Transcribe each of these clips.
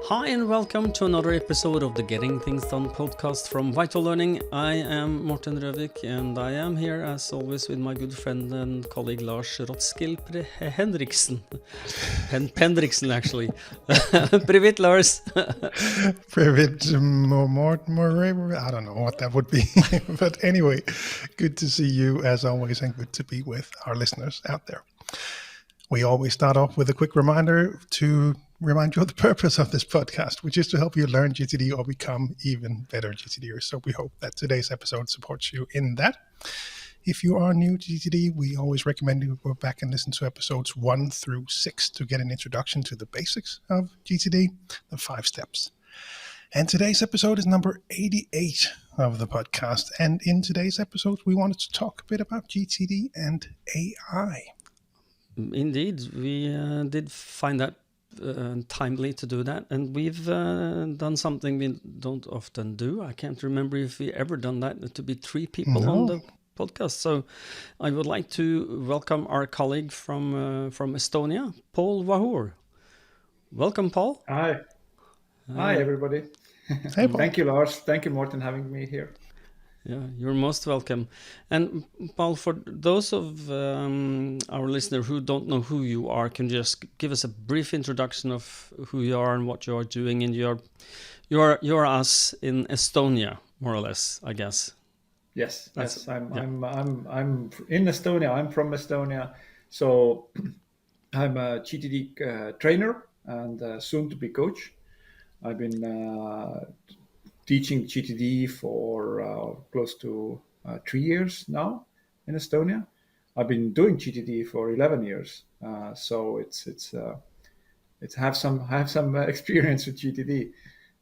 Hi and welcome to another episode of the Getting Things Done podcast from Vital Learning. I am Morten and I am here as always with my good friend and colleague Lars Henriksen. Pendriksen actually. Привет, Lars. Привет, Morten. I don't know what that would be. But anyway, good to see you as always and good to be with our listeners out there. We always start off with a quick reminder to remind you of the purpose of this podcast, which is to help you learn GTD or become even better GTDers. So we hope that today's episode supports you in that. If you are new to GTD, we always recommend you go back and listen to episodes 1 through 6 to get an introduction to the basics of GTD, the 5 steps. And today's episode is number 88 of the podcast. And in today's episode, we wanted to talk a bit about GTD and AI. Indeed, we did find that timely to do that, and we've done something we don't often do. I can't remember if we ever done that, to be 3 people on the podcast. So I would like to welcome our colleague from Estonia, Paul Vahur. Welcome, Paul. Hi. Hi, everybody. Hey, Paul. Thank you, Lars. Thank you, Morten, having me here. Yeah, you're most welcome. And Paul, for those of our listeners who don't know who you are, can you just give us a brief introduction of who you are and what you are doing? And you're us in Estonia, more or less, I guess. Yes. I'm in Estonia. I'm from Estonia, so I'm a GTD trainer and soon to be coach. I've been teaching GTD for close to 3 years now in Estonia. I've been doing GTD for 11 years, so I have some experience with GTD,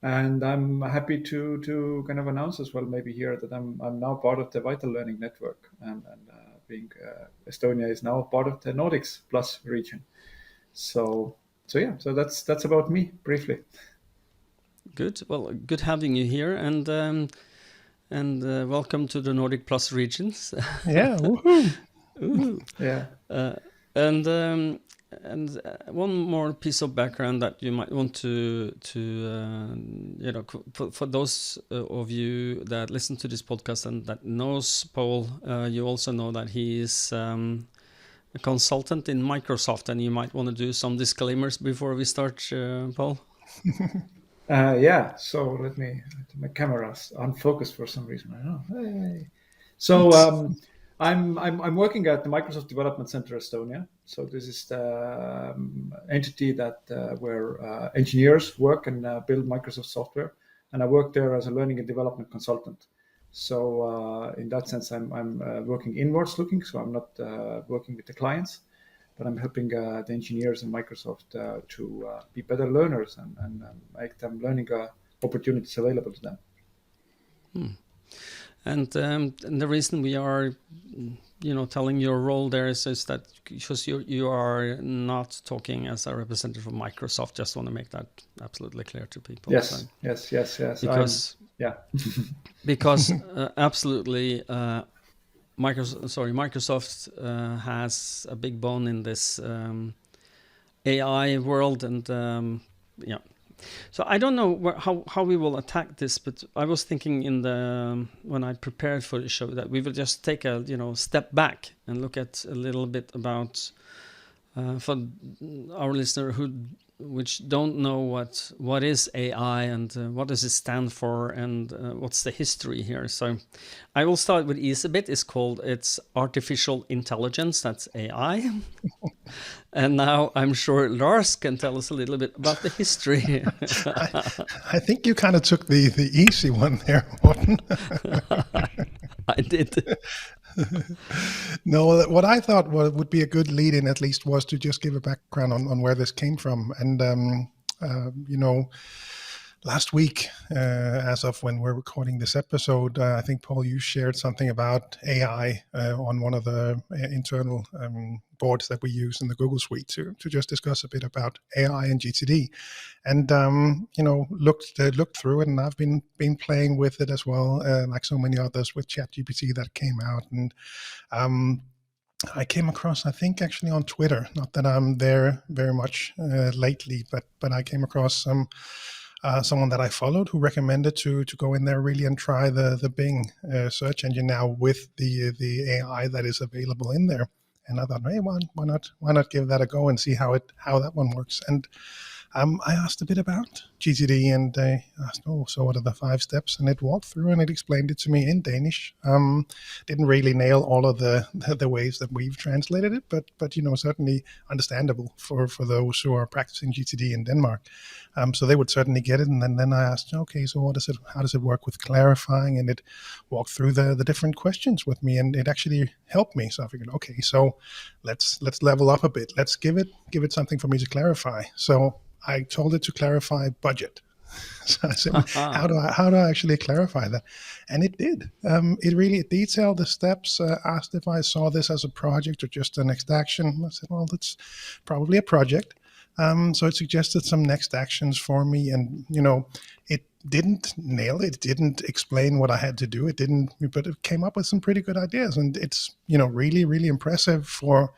and I'm happy to kind of announce as well, maybe here, that I'm now part of the Vital Learning network, and being Estonia is now part of the Nordics plus region. So that's about me briefly. Good. Well, good having you here, and welcome to the Nordic Plus regions. Yeah. Woohoo. Ooh. Yeah. And one more piece of background that you might want to for those of you that listen to this podcast and that knows Paul, you also know that he is a consultant in Microsoft, and you might want to do some disclaimers before we start, Paul. So my camera's unfocused for some reason. I don't know. Hey. So I'm working at the Microsoft Development Center Estonia. So this is the entity that where engineers work and build Microsoft software, and I work there as a learning and development consultant. So in that sense, I'm working inwards looking. So I'm not working with the clients, but I'm helping the engineers in Microsoft to be better learners and make them learning opportunities available to them. And the reason we are, telling your role there is that because you are not talking as a representative of Microsoft. Just want to make that absolutely clear to people. Yes, so, yes. Because absolutely. Microsoft has a big bone in this AI world, and So I don't know how we will attack this, but I was thinking when I prepared for the show that we will just take a step back and look at a little bit about for our listener which don't know what is AI and what does it stand for and what's the history here. So I will start with easy bit. It's artificial intelligence. That's AI. And now I'm sure Lars can tell us a little bit about the history. I think you kind of took the easy one there, Morten. I did. No, what I thought would be a good lead-in at least was to just give a background on where this came from. And, last week, as of when we're recording this episode, I think, Paul, you shared something about AI on one of the internal boards that we use in the Google Suite to just discuss a bit about AI and GTD. And, looked through it, and I've been playing with it as well, like so many others with ChatGPT that came out. And I came across, I think, actually on Twitter. Not that I'm there very much lately, but I came across someone that I followed who recommended to go in there really and try the Bing search engine now with the AI that is available in there. And I thought, hey, why not give that a go and see how that one works? And I asked a bit about GTD, and they asked, "Oh, so what are the 5 steps?" And it walked through and it explained it to me in Danish. Didn't really nail all of the ways that we've translated it, but certainly understandable for those who are practicing GTD in Denmark. So they would certainly get it. And then I asked, okay, so how does it work with clarifying? And it walked through the different questions with me, and it actually helped me. So I figured, okay, so let's level up a bit. Let's give it something for me to clarify. So I told it to clarify budget. So I said, how do I actually clarify that? And it did. It really detailed the steps, asked if I saw this as a project or just a next action. I said, well, that's probably a project. So it suggested some next actions for me. And, it didn't nail it. It didn't explain what I had to do. But it came up with some pretty good ideas. And it's, really, really impressive for,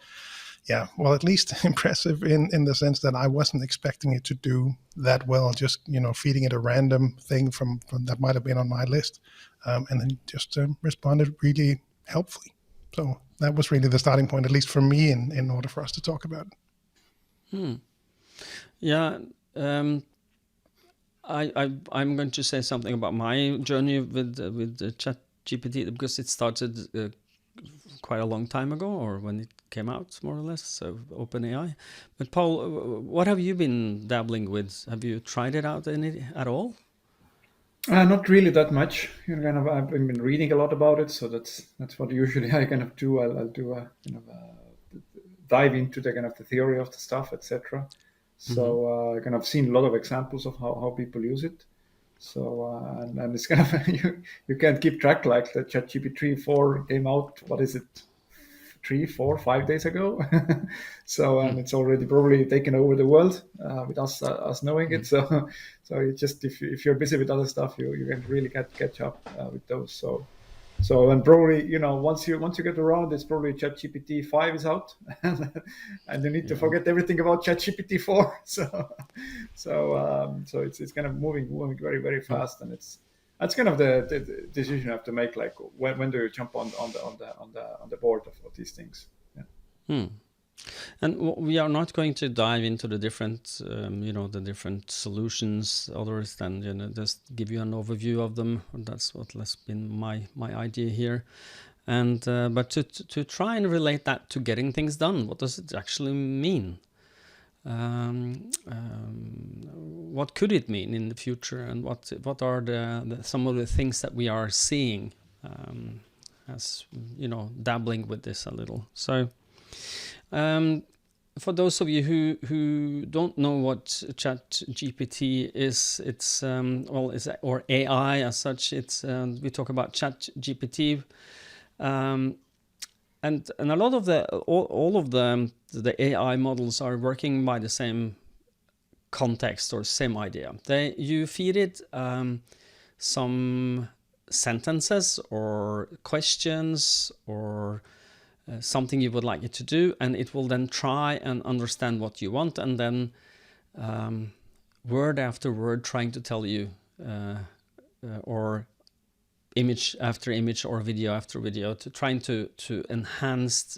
yeah, well, at least impressive in the sense that I wasn't expecting it to do that well, just, feeding it a random thing from that might have been on my list. And then just responded really helpfully. So that was really the starting point, at least for me, in order for us to talk about it. Yeah. I'm going to say something about my journey with ChatGPT, because it started quite a long time ago, or when it came out, more or less, so OpenAI. But Paul, what have you been dabbling with? Have you tried it out at all? Not really that much. I've been reading a lot about it, so that's what usually I kind of do. I'll do a dive into the kind of the theory of the stuff, etc. So I've seen a lot of examples of how people use it. So and it's kind of you can't keep track, like the ChatGPT 4 came out. What is it? 3, 4, 5 days ago. So and it's already probably taken over the world with us knowing it. So you just if you're busy with other stuff, you can really catch up with those. So and probably once you get around, it's probably ChatGPT 5 is out, and you need to forget everything about ChatGPT 4. So it's kind of moving very, very fast, and that's kind of the decision you have to make, like when do you jump on the board of these things. And we are not going to dive into the different, the different solutions, others than just give you an overview of them. That's what has been my idea here, and but to try and relate that to getting things done. What does it actually mean? What could it mean in the future, and what are some of the things that we are seeing as dabbling with this a little. So for those of you who don't know what ChatGPT is, it's or AI as such. It's we talk about ChatGPT, and a lot of all of the AI models are working by the same context or same idea. You feed it some sentences or questions or something you would like it to do, and it will then try and understand what you want, and then word after word trying to tell you, or image after image or video after video, trying to enhance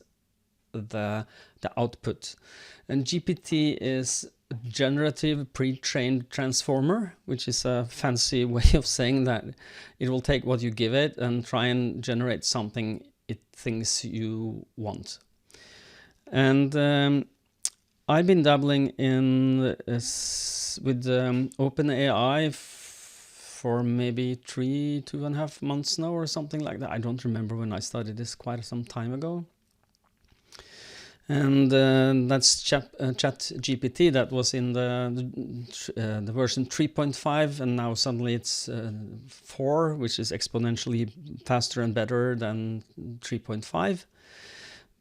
the output. And GPT is generative pre-trained transformer, which is a fancy way of saying that it will take what you give it and try and generate something it thinks you want. And I've been dabbling with OpenAI for maybe 2.5 months now or something like that. I don't remember when I started this, quite some time ago. And that's ChatGPT that was in the version 3.5, and now suddenly it's 4, which is exponentially faster and better than 3.5.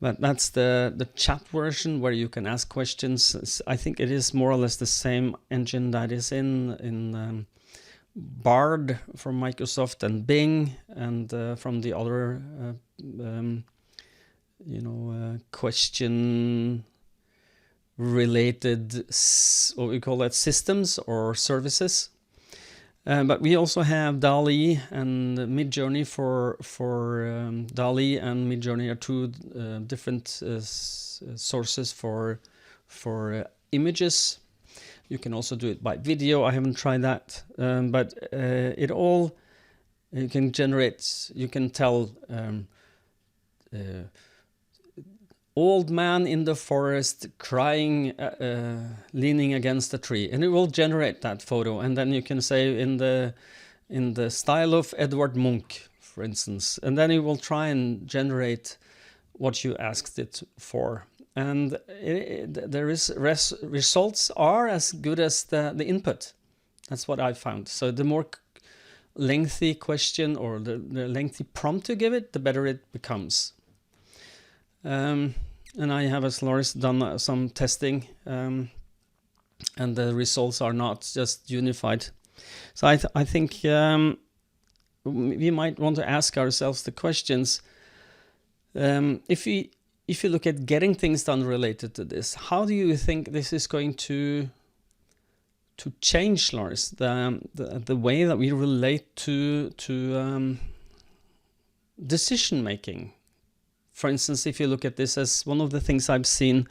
But that's the chat version where you can ask questions. I think it is more or less the same engine that is in Bard from Microsoft and Bing, and from the other question related, what we call that, systems or services. But we also have DALL-E and Midjourney for DALL-E and Midjourney are two different sources for images. You can also do it by video. I haven't tried that, but it all, you can generate, you can tell old man in the forest crying, leaning against a tree, and it will generate that photo. And then you can say in the style of Edvard Munch, for instance, and then it will try and generate what you asked it for. And results are as good as the input. That's what I found. So the more lengthy question or the lengthy prompt you give it, the better it becomes. And I have, as Lars, done some testing, and the results are not just unified. So I think we might want to ask ourselves the questions. If you look at getting things done related to this, how do you think this is going to change, Lars, the way that we relate to decision making? For instance, if you look at this as one of the things I've seen,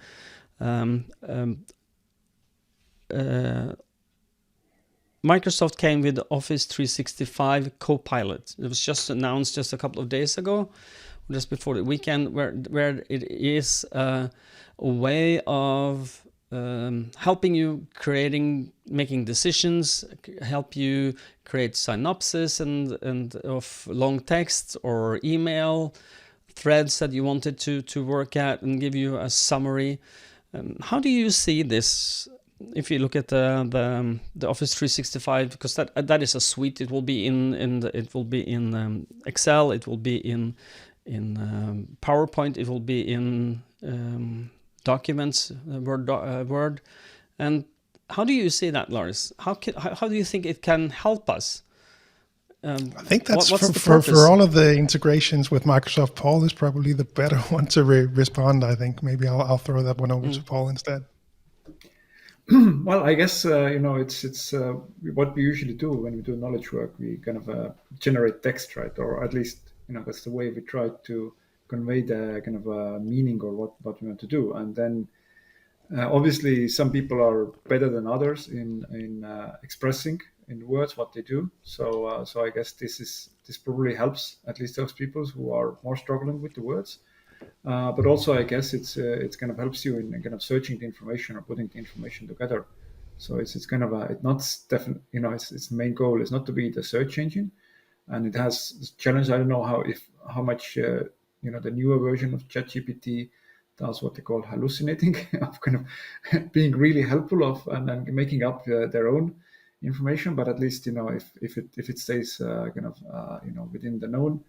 Microsoft came with Office 365 Copilot. It was just announced just a couple of days ago, just before the weekend, where it is a way of helping you making decisions, help you create synopsis and of long text or email threads that you wanted to work at, and give you a summary. How do you see this? If you look at the Office 365, because that is a suite. It will be in Excel. It will be in PowerPoint. It will be in documents, Word. And how do you see that, Lars? How do you think it can help us? I think that's for all of the integrations with Microsoft. Paul is probably the better one to respond. I think maybe I'll throw that one over to Paul instead. Well, I guess it's what we usually do when we do knowledge work. We kind of generate text, right? Or at least that's the way we try to convey the kind of meaning or what we want to do. And then obviously some people are better than others in expressing in words what they do. So I guess this probably helps at least those people who are more struggling with the words. But also, I guess it's kind of helps you in kind of searching the information or putting the information together. So it's kind of it's not definitely, its main goal is not to be the search engine, and it has this challenge. I don't know how much the newer version of ChatGPT does what they call hallucinating, of kind of being really helpful of and then making up their own information. But at least if it stays within the known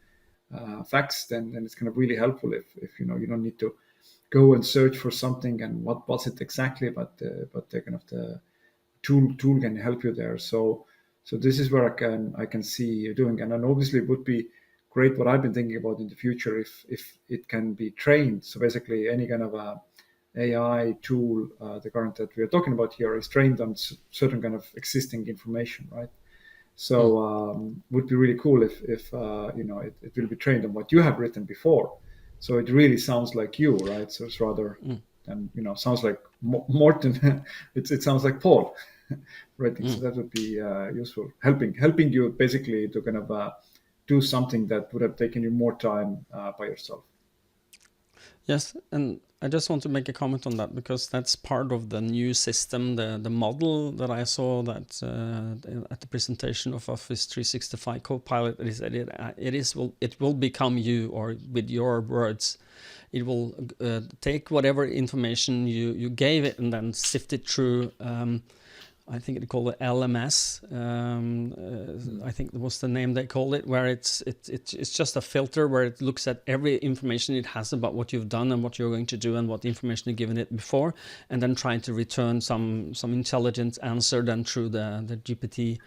facts, then it's kind of really helpful if you don't need to go and search for something and what was it exactly, but the kind of the tool can help you there. So this is where I can see you doing, and then obviously it would be great what I've been thinking about in the future if it can be trained. So basically any kind of a AI tool, the current that we are talking about here, is trained on certain kind of existing information, right? So would be really cool if it will be trained on what you have written before. So it really sounds like you, right? So it's rather than sounds like Morten. it sounds like Paul writing. So that would be useful, helping you basically to kind of do something that would have taken you more time by yourself. Yes, and I just want to make a comment on that because that's part of the new system, the model that I saw that at the presentation of Office 365 Copilot. Is that it will become you, or with your words, it will take whatever information you gave it and then sift it through. I think they call it LMS. I think that was the name they called it, where it's just a filter where it looks at every information it has about what you've done and what you're going to do and what information you've given it before, and then trying to return some intelligent answer then through the GPT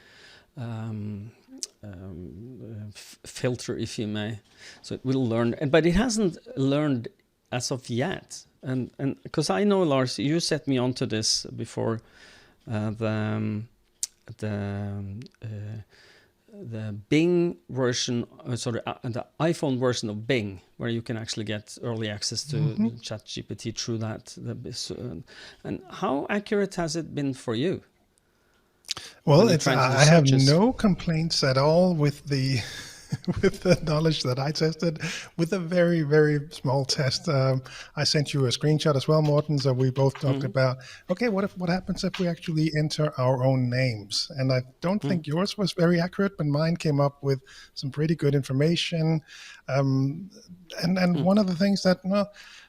filter, if you may. So it will learn, but it hasn't learned as of yet. And because I know, Lars, you set me onto this before, the Bing version, the iPhone version of Bing, where you can actually get early access to ChatGPT through that. And how accurate has it been for you? Well, I have no complaints at all with the with the knowledge that I tested with a very, very small test. I sent you a screenshot as well, Morten. So we both talked about, okay, what happens if we actually enter our own names? And I don't think yours was very accurate, but mine came up with some pretty good information. And one of the things that,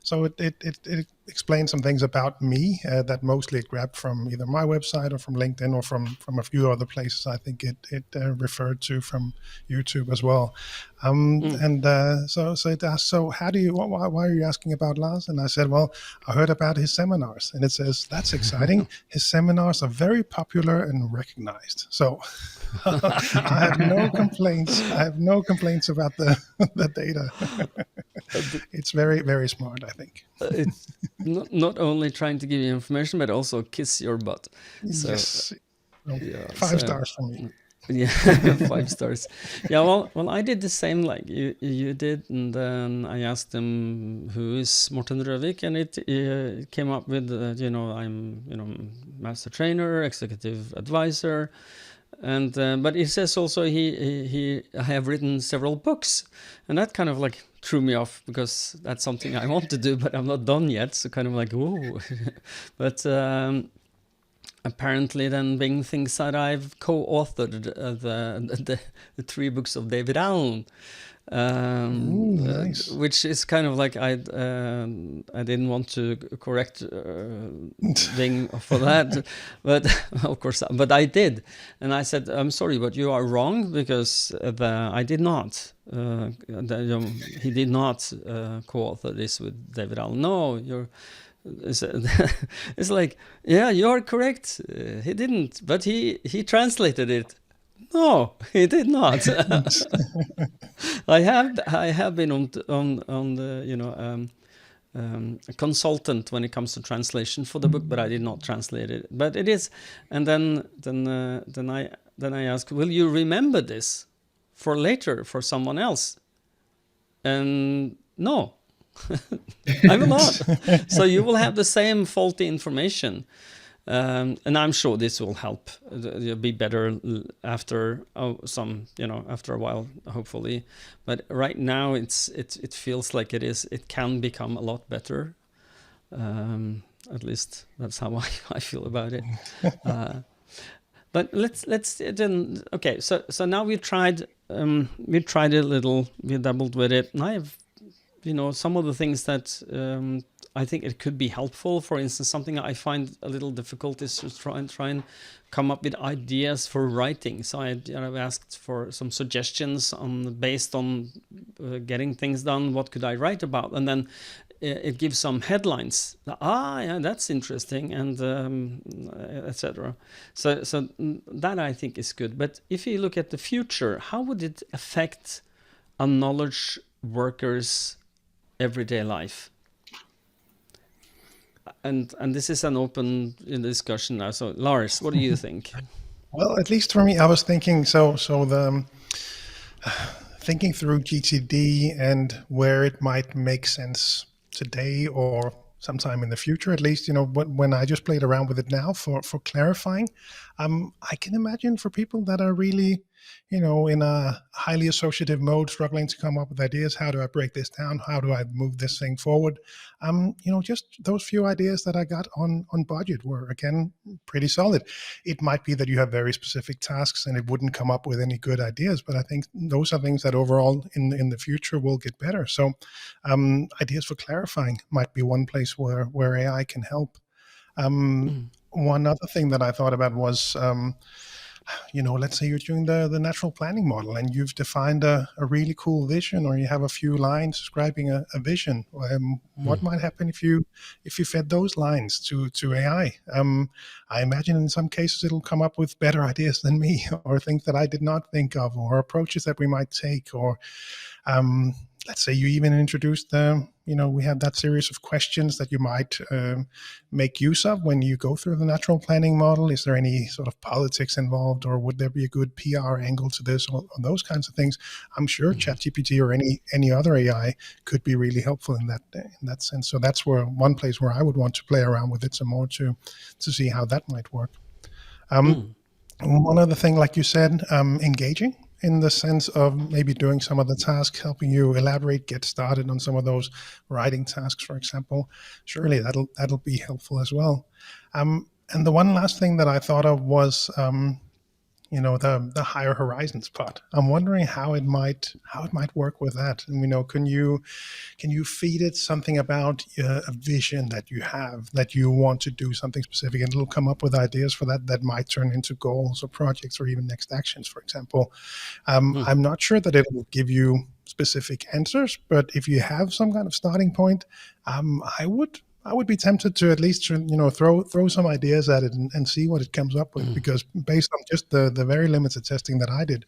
so it explained some things about me that mostly it grabbed from either my website or from LinkedIn or from a few other places. I think it referred to from YouTube as well. And so it asked, so why are you asking about Lars? And I said, well, I heard about his seminars. And it says, that's exciting. His seminars are very popular and recognized. So I have no complaints. I have no complaints about the data. It's very, very smart, I think. It's not only trying to give you information, but also kiss your butt. So, yes. 5 stars for me. Yeah, 5 stars. Yeah, well, I did the same like you did, and then I asked him who is Morten Røvik, and it came up with I'm master trainer, executive advisor, and but he says also I have written several books, and that kind of like threw me off because that's something I want to do, but I'm not done yet. So kind of like whoa, but. Apparently, then Bing thinks that I've co-authored the 3 books of David Allen, nice. Which is kind of like I didn't want to correct Bing for that, but of course, but I did, and I said, I'm sorry, but you are wrong because I did not. He did not co-author this with David Allen. No, you're. It's like, yeah, you're correct. He didn't, but he translated it. No, he did not. I have been on the a consultant when it comes to translation for the book, but I did not translate it. But it is, and then I asked, will you remember this for later for someone else? And no. I will not. So you will have the same faulty information, and I'm sure this will help be better after after a while, hopefully. But right now, it feels like it can become a lot better. At least that's how I feel about it. But let's then okay. So now we tried a little. We dabbled with it, and I have. Some of the things that I think it could be helpful. For instance, something I find a little difficult is to try and come up with ideas for writing. So I've asked for some suggestions based on getting things done. What could I write about? And then it gives some headlines. Yeah, that's interesting, and etc. So that I think is good. But if you look at the future, how would it affect a knowledge worker's everyday life? And this is an open discussion now. So Lars, what do you think? Well, at least for me, I was thinking thinking through GTD and where it might make sense today or sometime in the future, at least, when I just played around with it now for clarifying, I can imagine for people that are really, in a highly associative mode, struggling to come up with ideas, how do I break this down? How do I move this thing forward? Just those few ideas that I got on budget were, again, pretty solid. It might be that you have very specific tasks and it wouldn't come up with any good ideas, but I think those are things that overall in the future will get better. So ideas for clarifying might be one place where AI can help. One other thing that I thought about was, let's say you're doing the natural planning model and you've defined a really cool vision, or you have a few lines describing a vision. What might happen if you fed those lines to AI? I imagine in some cases it'll come up with better ideas than me, or things that I did not think of, or approaches that we might take, or let's say you even introduced we have that series of questions that you might make use of when you go through the natural planning model. Is there any sort of politics involved, or would there be a good PR angle to this, or those kinds of things? I'm sure ChatGPT or any other AI could be really helpful in that sense. So that's one place where I would want to play around with it some more to see how that might work. One other thing, like you said, engaging in the sense of maybe doing some of the tasks, helping you elaborate, get started on some of those writing tasks, for example. Surely that'll be helpful as well. And the one last thing that I thought of was, the higher horizons part. I'm wondering how it might work with that. And can you feed it something about a vision that you have, that you want to do something specific, and it'll come up with ideas for that might turn into goals or projects or even next actions, for example. I'm not sure that it will give you specific answers, but if you have some kind of starting point, I would be tempted to at least throw some ideas at it and see what it comes up with, because based on just the very limited testing that I did,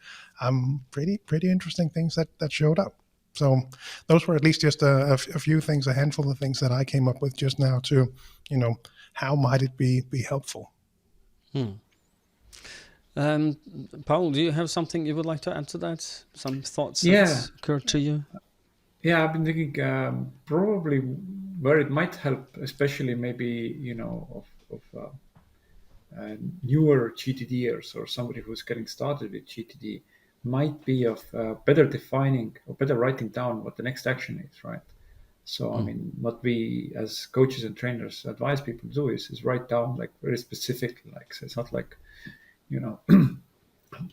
pretty interesting things that showed up. So those were at least just a few things, a handful of things that I came up with just now to, how might it be helpful? Paul, do you have something you would like to add to that? Some thoughts Yeah. that occurred to you? Yeah, I've been thinking probably where it might help, especially maybe of newer GTDers or somebody who's getting started with GTD, might be of better defining or better writing down what the next action is, right? So I mean, what we as coaches and trainers advise people to do is write down like very specific, like, so it's not like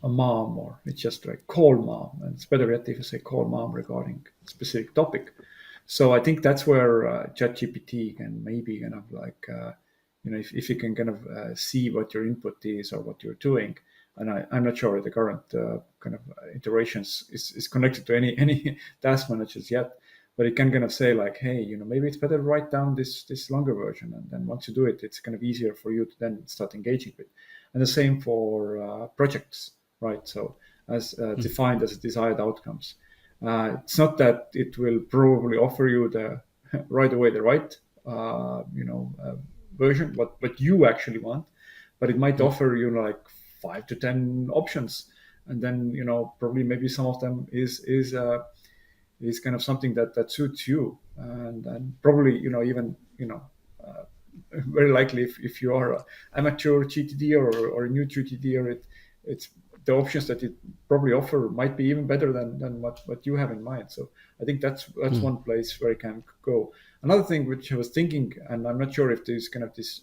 a mom, or it's just like call mom, and it's better yet if you say call mom regarding a specific topic. So I think that's where ChatGPT can maybe kind of like if you can kind of see what your input is or what you're doing. And I'm not sure the current kind of iterations is connected to any task managers yet, but it can kind of say like, hey, maybe it's better to write down this longer version, and then once you do it, it's kind of easier for you to then start engaging with. And the same for projects, right? So as defined as desired outcomes. It's not that it will probably offer you right away the right version, what you actually want, but it might offer you like 5 to 10 options, and then probably maybe some of them is kind of something that suits you, and probably even very likely if you are an amateur GTD or a new GTD, it's the options that it probably offer might be even better than what you have in mind. So I think that's one place where it can go. Another thing which I was thinking, and I'm not sure if this kind of this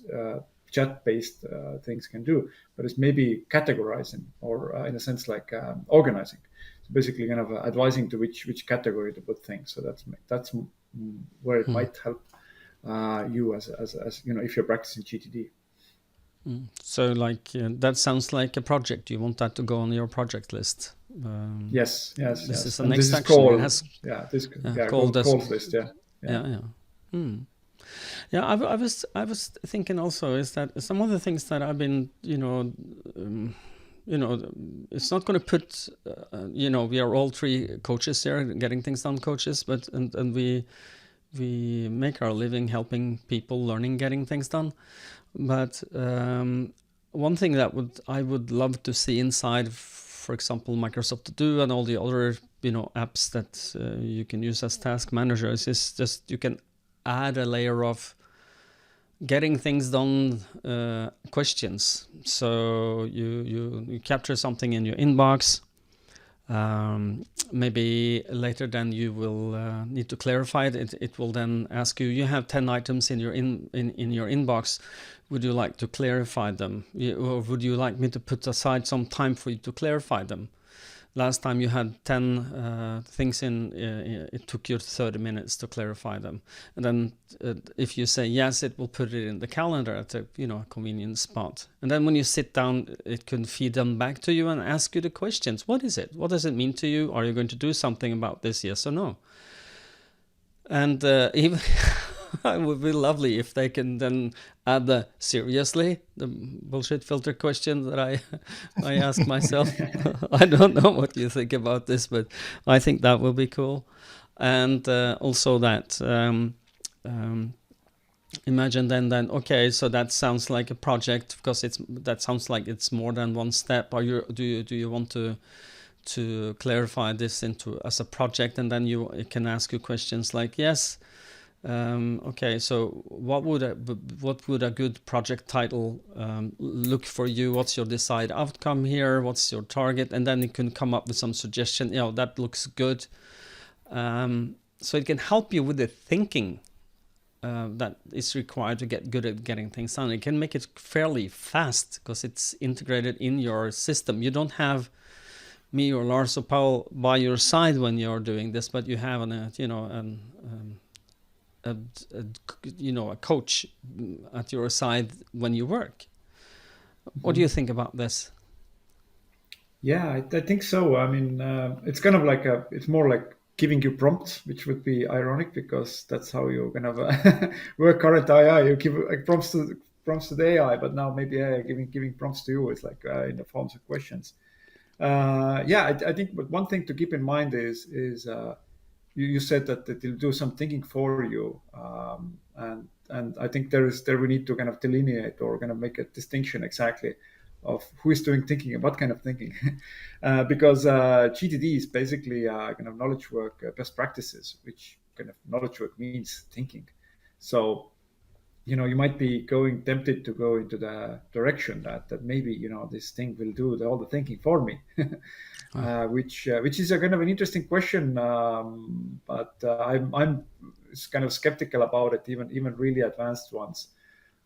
chat-based things can do, but it's maybe categorizing, or in a sense like organizing. So basically kind of advising to which category to put things. So that's where it might help you as if you're practicing GTD. So like that sounds like a project. You want that to go on your project list. Yes. This is the and next this action. Called, it has calls list. Yeah. Yeah, I was thinking also is that some of the things that I've been it's not going to put we are all three coaches here, getting things done coaches, but and we make our living helping people learning, getting things done. But one thing that I would love to see inside, for example, Microsoft To Do and all the other apps that you can use as task managers, is just you can add a layer of getting things done questions. So you capture something in your inbox. Maybe later then you will need to clarify it. It will then ask you have 10 items in your in your inbox. Would you like to clarify them? Or would you like me to put aside some time for you to clarify them? Last time you had 10 things in, it took you 30 minutes to clarify them. And then if you say yes, it will put it in the calendar at a convenient spot. And then when you sit down, it can feed them back to you and ask you the questions. What is it? What does it mean to you? Are you going to do something about this? Yes or no? And even it would be lovely if they can then add the bullshit filter question that I ask myself. I don't know what you think about this, but I think that will be cool. And also that imagine then okay, so that sounds like a project, because that sounds like it's more than one step. Do you want to clarify this into as a project? And then it can ask you questions like, yes, okay, so what would a good project title look for you? What's your desired outcome here? What's your target? And then it can come up with some suggestion. That looks good. So it can help you with the thinking that is required to get good at getting things done. It can make it fairly fast because it's integrated in your system. You don't have me or Lars or Paul by your side when you're doing this, but you have a coach at your side when you work. What do you think about this? Yeah, I think so. I mean, it's kind of like it's more like giving you prompts, which would be ironic because that's how you kind of work current AI. You give like prompts to the AI, but now maybe AI giving prompts to you is like in the forms of questions. I think, but one thing to keep in mind is you said that it'll do some thinking for you, and I think there we need to kind of delineate or kind of make a distinction exactly of who is doing thinking and what kind of thinking, because GTD is basically kind of knowledge work best practices, which kind of knowledge work means thinking. So you might be tempted to go into the direction that maybe this thing will do all the thinking for me. Which is a kind of an interesting question, but I'm kind of skeptical about it, even really advanced ones.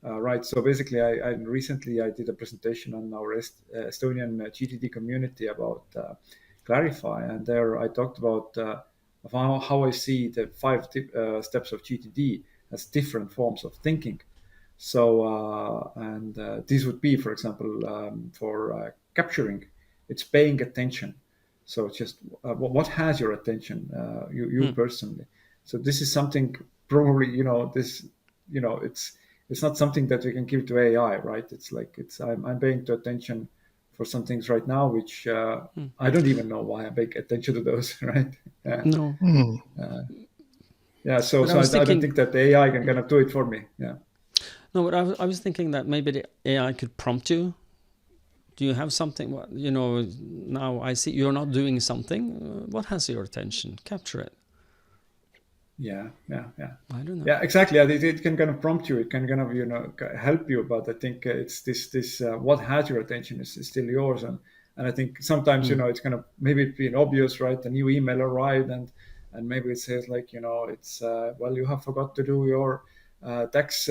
Right. So basically, I recently did a presentation on our Estonian GTD community about Clarify, and there I talked about how I see the 5 steps of GTD as different forms of thinking. So these would be, for example, for capturing, it's paying attention. So just what has your attention, you personally. So this is something probably it's not something that we can give to AI, right? It's like I'm paying attention for some things right now, which I don't even know why I'm paying attention to those, right? No. So I don't think that the AI can kind of do it for me. Yeah. No, but I was thinking that maybe the AI could prompt you. Do you have something? Now I see you're not doing something. What has your attention? Capture it. Yeah. I don't know. Yeah, exactly. It can kind of prompt you. It can kind of help you. But I think it's this what has your attention is still yours. And I think sometimes it's kind of maybe it's been obvious, right? A new email arrived and maybe it says like it's well, you have forgot to do your tax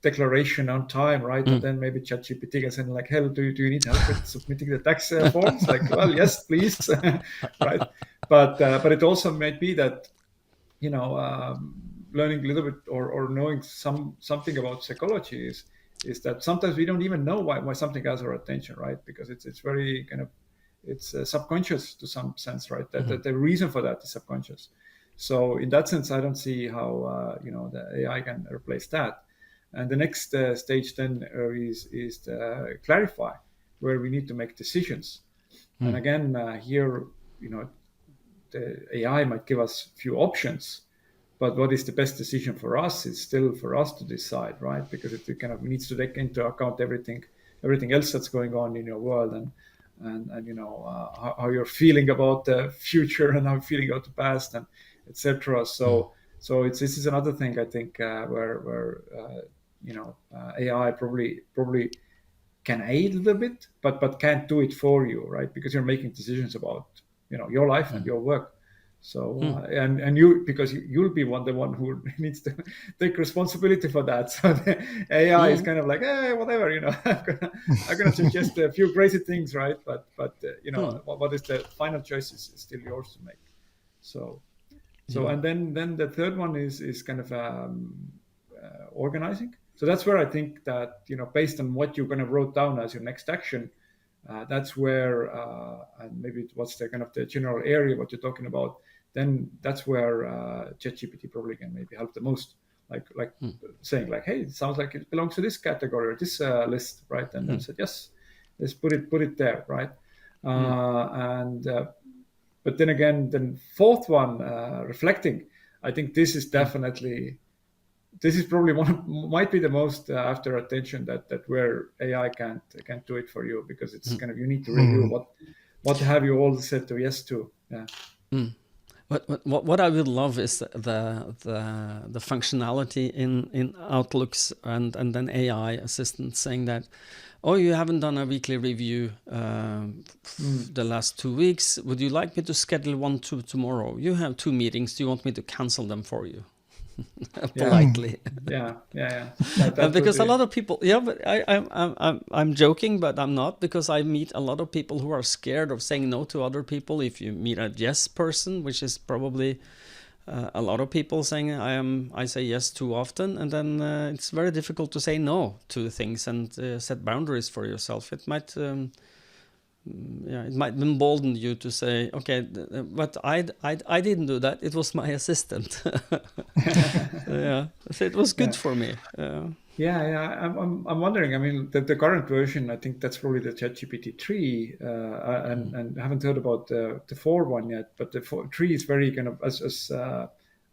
declaration on time, right? And then maybe ChatGPT can say like, "Hell, do you need help with submitting the tax forms?" Like, well, yes, please, right? But it also might be that learning a little bit or knowing something about psychology is that sometimes we don't even know why something has our attention, right? Because it's very kind of subconscious to some sense, right? That the reason for that is subconscious. So in that sense, I don't see how the AI can replace that. And the next stage then is to clarify, where we need to make decisions. And again, here the AI might give us few options, but what is the best decision for us is still for us to decide, right? Because it kind of needs to take into account everything else that's going on in your world, and how you're feeling about the future and how you're feeling about the past, and etc. So this is another thing I think where AI probably can aid a little bit, but can't do it for you, right? Because you're making decisions about your life and your work. So and you, because you'll be the one who needs to take responsibility for that. So the AI is kind of like, hey, whatever, I'm gonna suggest a few crazy things, right? But what is the final choice is still yours to make. So and then the third one is kind of organizing. So that's where I think that based on what you're going to wrote down as your next action, that's where and maybe what's the kind of the general area what you're talking about. Then that's where ChatGPT probably can maybe help the most. Like saying like, hey, it sounds like it belongs to this category or this list, right? And then said yes, let's put it there, right? but then again, the fourth one, reflecting, I think this is definitely, this is probably might be the most after attention that where AI can't do it for you, because it's kind of, you need to review what have you all said to yes to. Yeah. What I would love is the functionality in Outlooks and then AI assistant saying that, oh, you haven't done a weekly review the last 2 weeks. Would you like me to schedule one tomorrow? You have 2 meetings. Do you want me to cancel them for you? Politely. Yeah. That because a lot of people, but I'm joking, but I'm not, because I meet a lot of people who are scared of saying no to other people. If you meet a yes person, which is probably a lot of people saying I say yes too often, and then it's very difficult to say no to things and set boundaries for yourself. It might it might embolden you to say, okay, but I didn't do that. It was my assistant. So it was good for me. I'm wondering. I mean, the current version, I think that's probably the ChatGPT 3, and I haven't heard about the 4 one yet. But the 3 is very kind of, as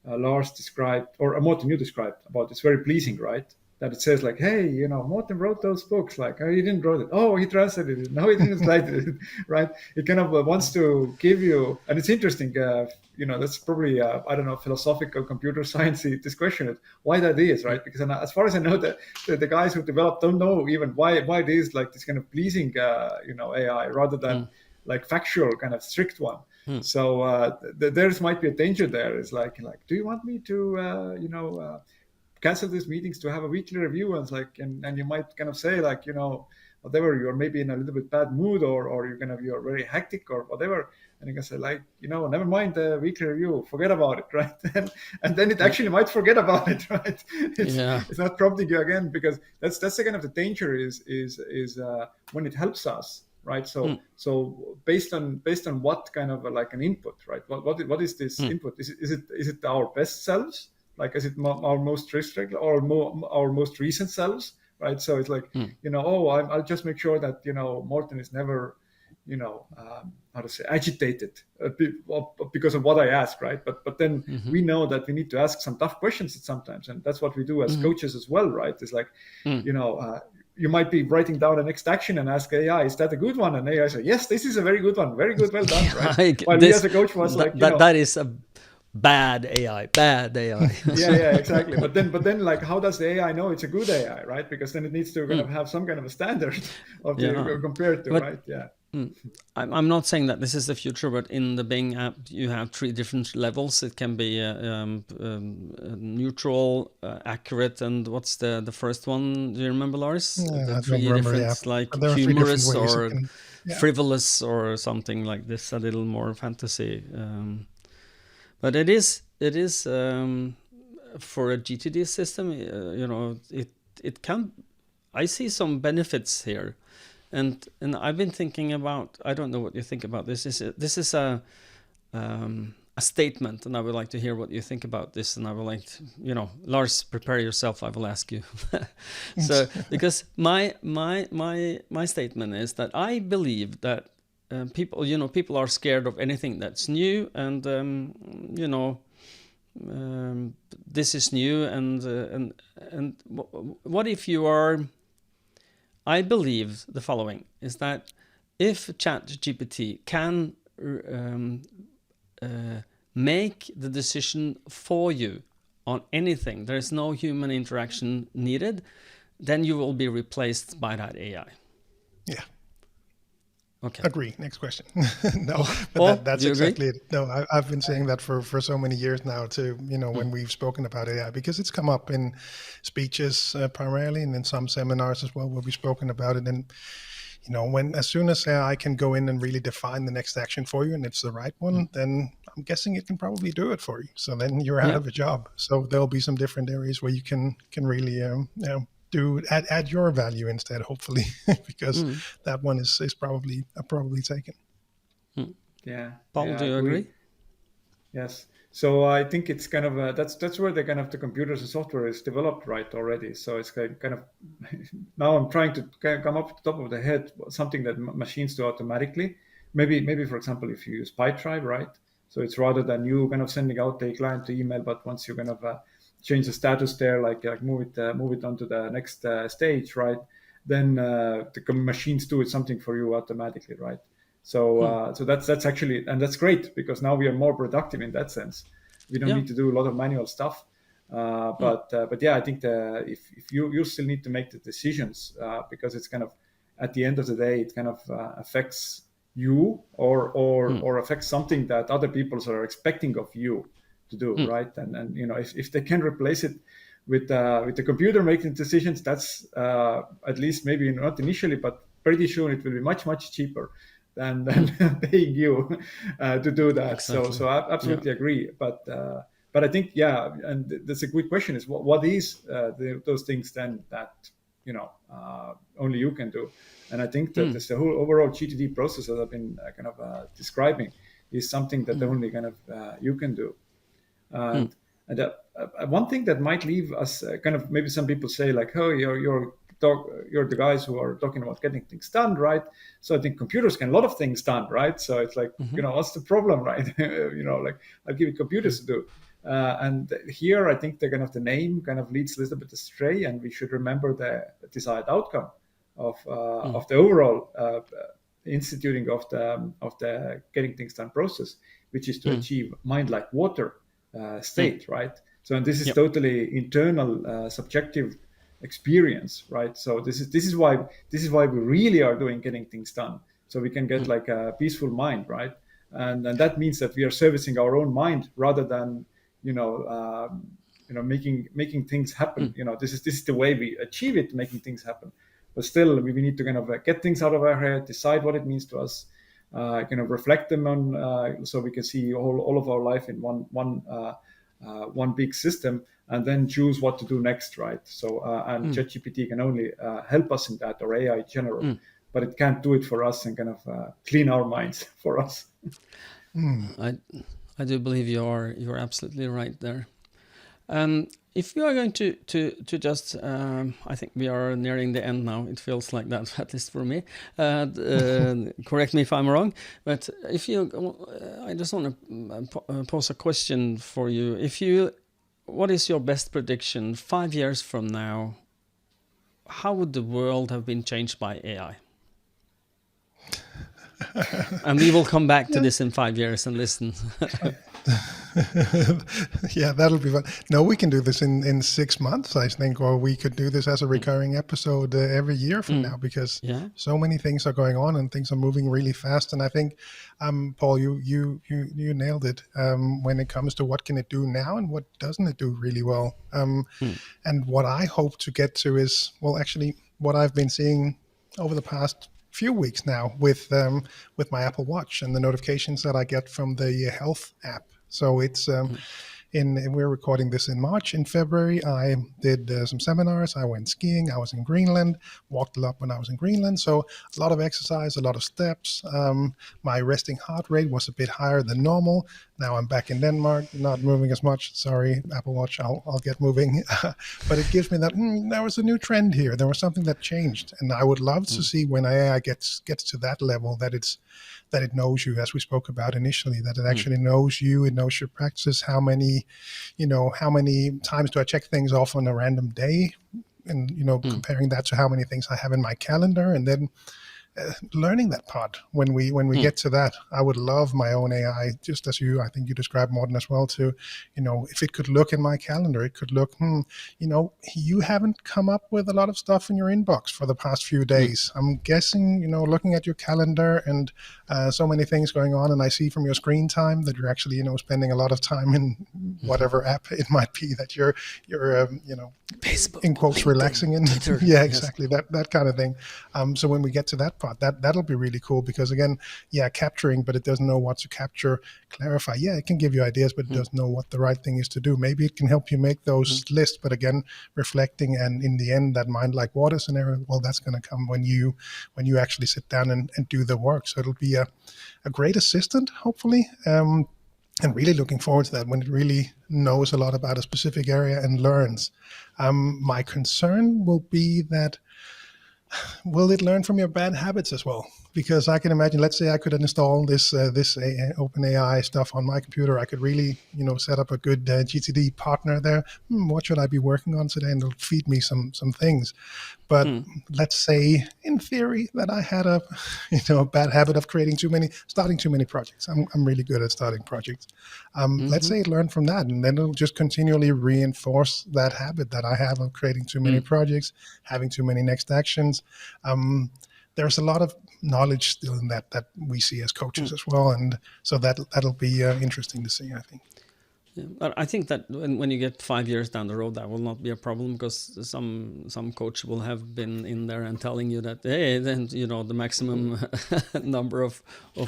Lars described, or Morten, you described about. It's very pleasing, right? That it says like, hey, Morten wrote those books. Like, oh, he didn't wrote it. Oh, he translated it. No, he didn't translate it. Right? It kind of wants to give you, and it's interesting. That's probably I don't know, philosophical computer science. This question is why that is, right? Because as far as I know, the guys who developed don't know even why it is like this kind of pleasing AI rather than like factual kind of strict one. So there's might be a danger there. It's like, do you want me to cancel these meetings to have a weekly review? And it's like, and you might kind of say like, whatever, you're maybe in a little bit bad mood, or you're very hectic or whatever, and you can say like, never mind the weekly review, forget about it, right? and then it actually might forget about it, right? It's not prompting you again, because that's the kind of the danger is when it helps us, right? So based on what kind of like an input, right? What is this input? Is it our best selves? Like, is it our most recent or our most recent selves, right? So it's like, I'll just make sure that Morten is never, how to say, agitated because of what I ask, right? But then we know that we need to ask some tough questions sometimes, and that's what we do as coaches as well, right? It's like, you might be writing down the next action and ask AI, is that a good one? And AI say, yes, this is a very good one, very good, well done, right? While we as a coach was like, that is a bad AI. yeah, exactly. But then, like, how does the AI know it's a good AI, right? Because then it needs to kind of have some kind of a standard of compared to, right? Yeah. I'm not saying that this is the future, but in the Bing app, you have 3 different levels. It can be neutral, accurate, and what's the first one? Do you remember, Lars? The 3 different, like humorous or frivolous or something like this, a little more fantasy. But it is for a GTD system. It can. I see some benefits here, and I've been thinking about. I don't know what you think about this. This is a statement, and I would like to hear what you think about this. And I would like to, Lars, prepare yourself. I will ask you. So, because my statement is that I believe that. People are scared of anything that's new, and this is new, and what if you are? I believe the following is that if ChatGPT can make the decision for you on anything, there is no human interaction needed, then you will be replaced by that AI. Yeah. Okay. Agree. Next question. No, but that's exactly it. No, I've been saying that for so many years now too, when we've spoken about AI, because it's come up in speeches primarily, and in some seminars as well, where we've spoken about it. And, as soon as AI can go in and really define the next action for you, and it's the right one, then I'm guessing it can probably do it for you. So then you're out of a job. So there'll be some different areas where you can really, add your value instead, hopefully, because that one is probably taken. Yeah. Paul, do you agree? Yes. So I think it's kind of that's where the kind of the computers and software is developed right already. So it's kind of now I'm trying to come up to the top of the head something that machines do automatically, maybe for example, if you use PyTribe, right? So it's rather than you kind of sending out the client to email, but once you kind of change the status there, like move it onto the next stage, right? Then the machines do it something for you automatically, right? So so that's actually, and that's great, because now we are more productive in that sense. We don't Yeah. need to do a lot of manual stuff. But yeah, I think if you still need to make the decisions, because it's kind of, at the end of the day, it kind of affects you, or affects something that other people are expecting of you to do, right? And you know, if they can replace it with the computer making decisions, that's at least, maybe not initially, but pretty soon it will be much cheaper than paying you to do that. Exactly. So I absolutely agree. But I think, yeah, and that's a good question: is what is those things then that only you can do? And I think that the whole overall GTD process that I've been kind of describing is something that only kind of you can do. And one thing that might leave us kind of, maybe some people say like, oh, you're the guys who are talking about getting things done, right? So I think computers can a lot of things done, right? So it's like, what's the problem, right? Like, I'll give it computers to do. And here, I think the name kind of leads a little bit astray, and we should remember the desired outcome of the overall instituting of the getting things done process, which is to achieve mind like water state, right? So, and this is totally internal, subjective experience, right? So this is why we really are doing getting things done, so we can get like a peaceful mind, right? And that means that we are servicing our own mind rather than making things happen. This is the way we achieve it, making things happen. But still, we need to kind of get things out of our head, decide what it means to us, kind of reflect them on, so we can see all of our life in one big system, and then choose what to do next, right? So and ChatGPT can only help us in that, or AI in general, but it can't do it for us and kind of clean our minds for us. I do believe you're absolutely right there. If you are going to just, I think we are nearing the end now. It feels like that, at least for me. Correct me if I'm wrong, but I just want to pose a question for you. What is your best prediction 5 years from now? How would the world have been changed by AI? And we will come back to this in 5 years and listen. Yeah, that'll be fun. No, we can do this in 6 months, I think, or we could do this as a recurring episode every year from now, because so many things are going on and things are moving really fast. And I think, Paul, you nailed it when it comes to what can it do now and what doesn't it do really well. And what I hope to get to is, well, actually, what I've been seeing over the past few weeks now with my Apple Watch and the notifications that I get from the health app. So it's we're recording this in March. In February, I did some seminars. I went skiing. I was in Greenland, walked a lot when I was in Greenland. So a lot of exercise, a lot of steps. My resting heart rate was a bit higher than normal. Now I'm back in Denmark, not moving as much. Sorry, Apple Watch, I'll get moving. But it gives me that, there was a new trend here. There was something that changed. And I would love to see when AI gets to that level, that it knows you, as we spoke about initially, that it actually knows you, it knows your practices, how many times do I check things off on a random day, and comparing that to how many things I have in my calendar, and then learning that part. When we get to that, I would love my own AI, just as I think you described, Morten, as well, to, if it could look in my calendar, it could look, you haven't come up with a lot of stuff in your inbox for the past few days. I'm guessing, looking at your calendar and so many things going on, and I see from your screen time that you're actually, spending a lot of time in whatever app it might be that you're Facebook, in quotes, LinkedIn, relaxing in. Twitter, yeah, exactly. Yes. That kind of thing. So when we get to that part, that'll be really cool, because again, capturing, but it doesn't know what to capture. Clarify, it can give you ideas, but it doesn't know what the right thing is to do. Maybe it can help you make those lists, but again, reflecting, and in the end, that mind like water scenario, well, that's going to come when you actually sit down and do the work. So it'll be a great assistant, hopefully. And really looking forward to that, when it really knows a lot about a specific area and learns. My concern will be that, will it learn from your bad habits as well? because I can imagine, let's say I could install this OpenAI stuff on my computer. I could really, set up a good GTD partner there. What should I be working on today? And it'll feed me some things. But let's say, in theory, that I had a bad habit of starting too many projects. I'm really good at starting projects. Let's say it learned from that, and then it'll just continually reinforce that habit that I have of creating too many projects, having too many next actions. There's a lot of knowledge still in that we see as coaches as well, and so that'll be interesting to see, I think. Yeah, but I think that when you get 5 years down the road, that will not be a problem, because some coach will have been in there and telling you that, hey, then the maximum number of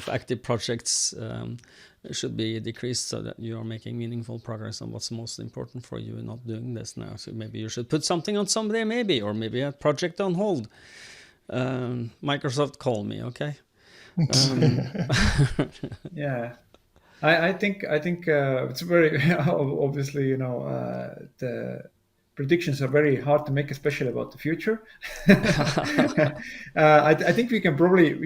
active projects should be decreased, so that you are making meaningful progress on what's most important for you and not doing this now. So maybe you should put something on someday, or maybe a project on hold. Microsoft, call me, okay? Yeah. I think it's very obviously, the predictions are very hard to make, especially about the future. I think we can probably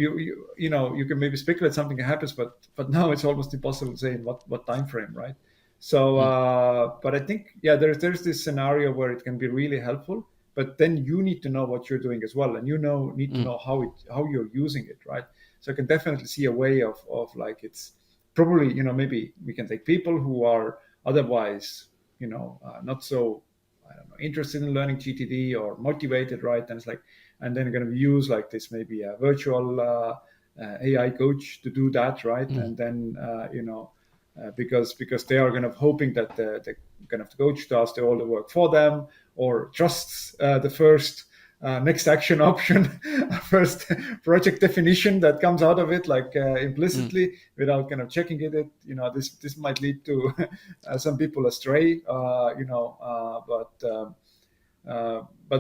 you can maybe speculate something happens, but now it's almost impossible to say in what time frame, right? So, but I think there's this scenario where it can be really helpful, but then you need to know what you're doing as well, and need to know how you're using it, right? So I can definitely see a way of like it's probably maybe we can take people who are otherwise not so interested in learning GTD or motivated, right? And it's like, and then going to use like this maybe a virtual AI coach to do that, right? And then because they are kind of hoping that the kind of the coach does all the work for them, or trusts the first next action option, first project definition that comes out of it, like implicitly, without kind of checking it. This might lead to some people astray, but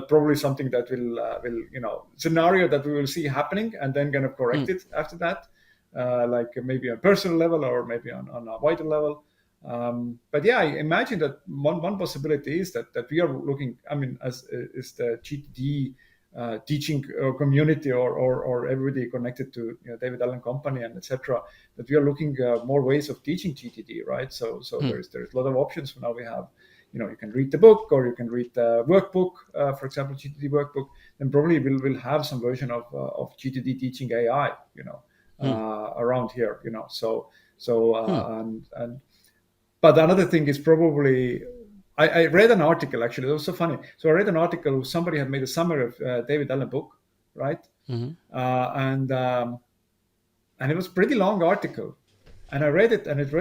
probably something that will scenario that we will see happening, and then kind of correct it after that, like maybe on a personal level or maybe on a wider level. But yeah, I imagine that one possibility is that we are looking, as is the GTD teaching community or everybody connected to David Allen Company and etc., that we are looking more ways of teaching GTD, right? So there's a lot of options. Now we have, you can read the book, or you can read the workbook, for example, GTD workbook. Then probably we'll have some version of GTD teaching AI, around here, and but another thing is probably, I read an article, actually, it was so funny. So I read an article, somebody had made a summary of David Allen book, right? And it was a pretty long article. And I read it, and it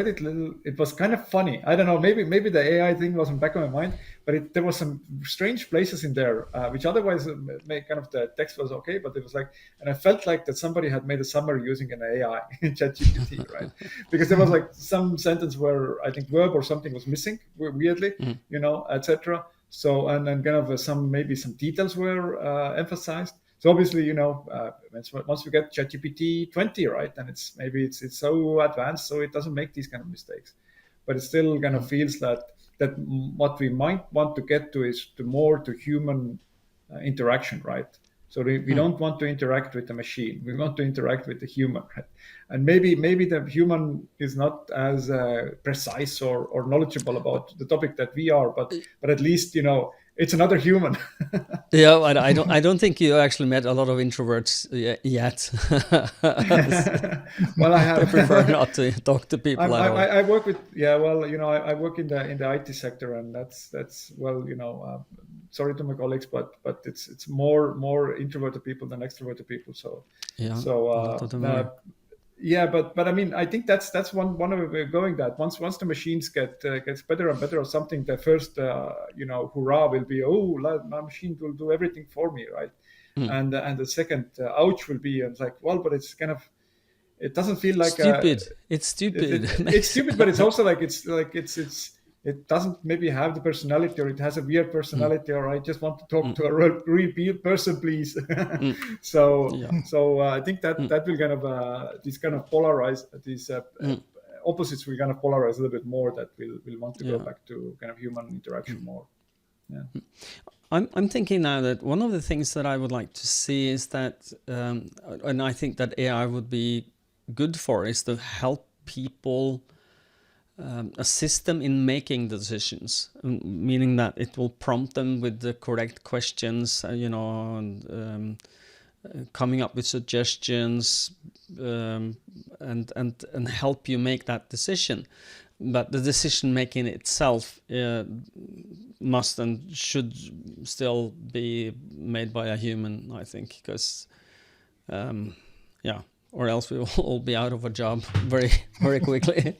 was kind of funny. I don't know, maybe the AI thing wasn't back of my mind, but there was some strange places in there, which otherwise made kind of the text was okay, but it was like, and I felt like that somebody had made a summary using an AI, ChatGPT, right? Because there was like some sentence where I think verb or something was missing, weirdly, etc. So, and then kind of maybe some details were emphasized. So obviously, once we get ChatGPT 20, right, then it's so advanced, so it doesn't make these kind of mistakes. But it still kind of feels that what we might want to get to is to human interaction, right? So we don't want to interact with the machine. We want to interact with the human, right? And maybe the human is not as precise or knowledgeable about the topic that we are, but at least it's another human. Yeah, I don't think you actually met a lot of introverts yet. Well, I have. They prefer not to talk to people at all. I work with I work in the IT sector, and that's sorry to my colleagues, but it's more introverted people than extroverted people. So yeah, but I mean, I think that's one of the way of going. That once the machines gets better and better or something, the first hurrah will be, my machine will do everything for me, right? And the second ouch will be, it's like, well, but it's kind of, it doesn't feel like stupid. It's stupid. It's stupid, but it's also like it doesn't maybe have the personality, or it has a weird personality, or I just want to talk to a real person, please. So I think that will kind of these kind of polarize these opposites will kind of polarize a little bit more. That we'll want to go back to kind of human interaction more. I'm thinking now that one of the things that I would like to see is that, and I think that AI would be good for, is to help people, assist them in making decisions, meaning that it will prompt them with the correct questions, and coming up with suggestions, and help you make that decision. But the decision making itself must and should still be made by a human, I think, because or else we will all be out of a job very, very quickly.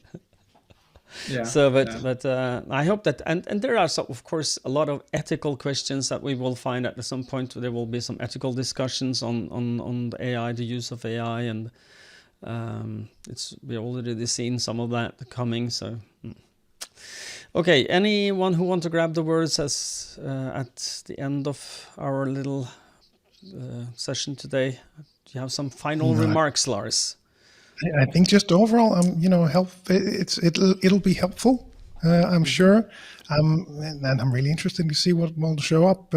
So, but I hope that, and there are, of course, a lot of ethical questions that we will find at some point. There will be some ethical discussions on the AI, the use of AI, and we've already seen some of that coming. So, okay, anyone who wants to grab the words as at the end of our little session today? Do you have some final remarks, Lars? I think just overall, it'll be helpful. I'm sure. And I'm really interested to see what will show up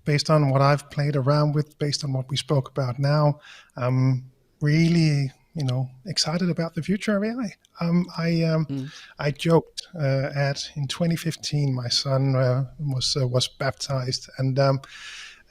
based on what I've played around with, based on what we spoke about now. I'm really, excited about the future of AI. I joked in 2015, my son was baptized, and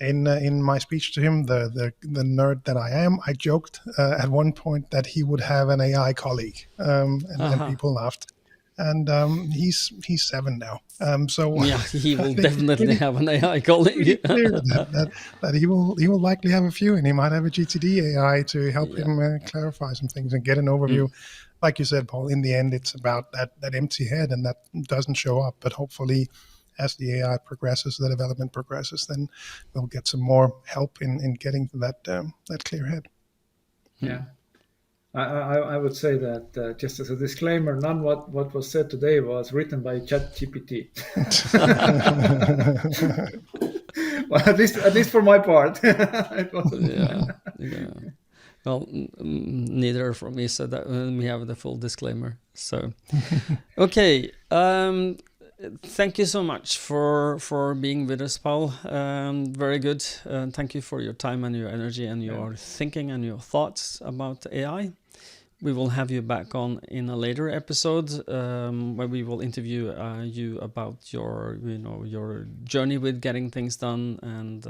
in my speech to him, the nerd that I am, I joked at one point that he would have an AI colleague, and people laughed. And he's 7 now, so yeah, he will definitely have an AI colleague. Clear that he will likely have a few, and he might have a GTD AI to help him clarify some things and get an overview. Like you said, Paul, in the end, it's about that empty head, and that doesn't show up. But hopefully, as the AI progresses, the development progresses, then we'll get some more help in getting to that clear head. Yeah. I would say that just as a disclaimer, none what was said today was written by ChatGPT. Well, at least for my part. Well, neither for me, so that we have the full disclaimer. So, okay. Thank you so much for being with us, Paul. Very good. Thank you for your time and your energy and your thinking and your thoughts about AI. We will have you back on in a later episode where we will interview you about your journey with getting things done, and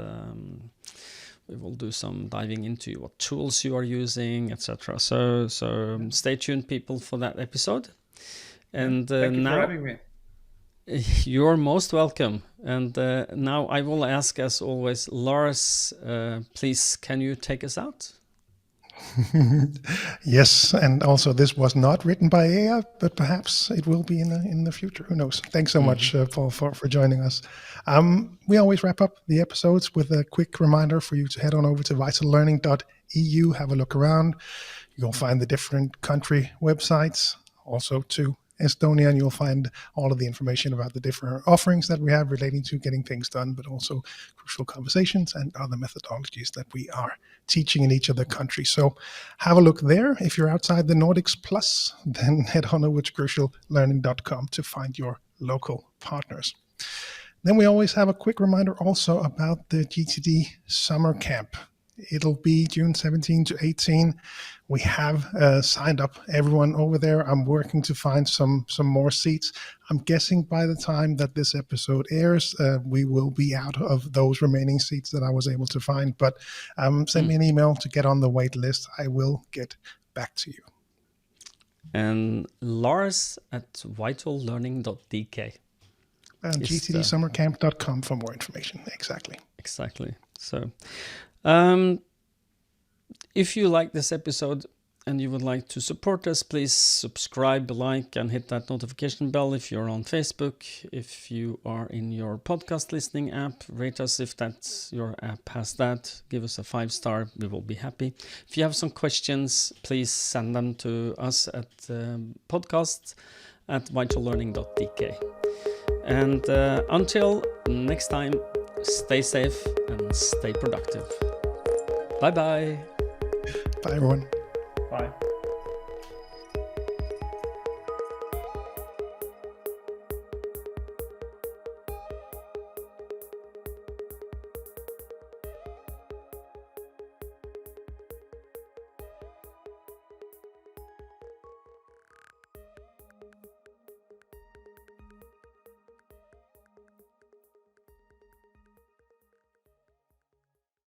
we will do some diving into what tools you are using, etc. So stay tuned, people, for that episode. And thank you now, for having me. You're most welcome. And now I will ask, as always, Lars, please, can you take us out? Yes, and also this was not written by AI, but perhaps it will be in the future. Who knows? Thanks so much, Paul, for joining us. We always wrap up the episodes with a quick reminder for you to head on over to VitalLearning.eu, have a look around. You'll find the different country websites, also to Estonia, and you'll find all of the information about the different offerings that we have relating to getting things done, but also crucial conversations and other methodologies that we are teaching in each of the countries. So have a look there. If you're outside the Nordics plus, then head on over to cruciallearning.com to find your local partners. Then we always have a quick reminder also about the GTD summer camp. It'll be June 17 to 18. We have signed up everyone over there. I'm working to find some more seats. I'm guessing by the time that this episode airs, we will be out of those remaining seats that I was able to find. But send me an email to get on the wait list. I will get back to you. And Lars at VitalLearning.dk. And gtdsummercamp.com for more information. Exactly. So, if you like this episode and you would like to support us, please subscribe, like, and hit that notification bell if you're on Facebook. If you are in your podcast listening app, rate us if that's your app has that. Give us a 5-star. We will be happy. If you have some questions, please send them to us at podcast@vitallearning.dk. And until next time, stay safe and stay productive. Bye-bye. Bye, everyone. Bye.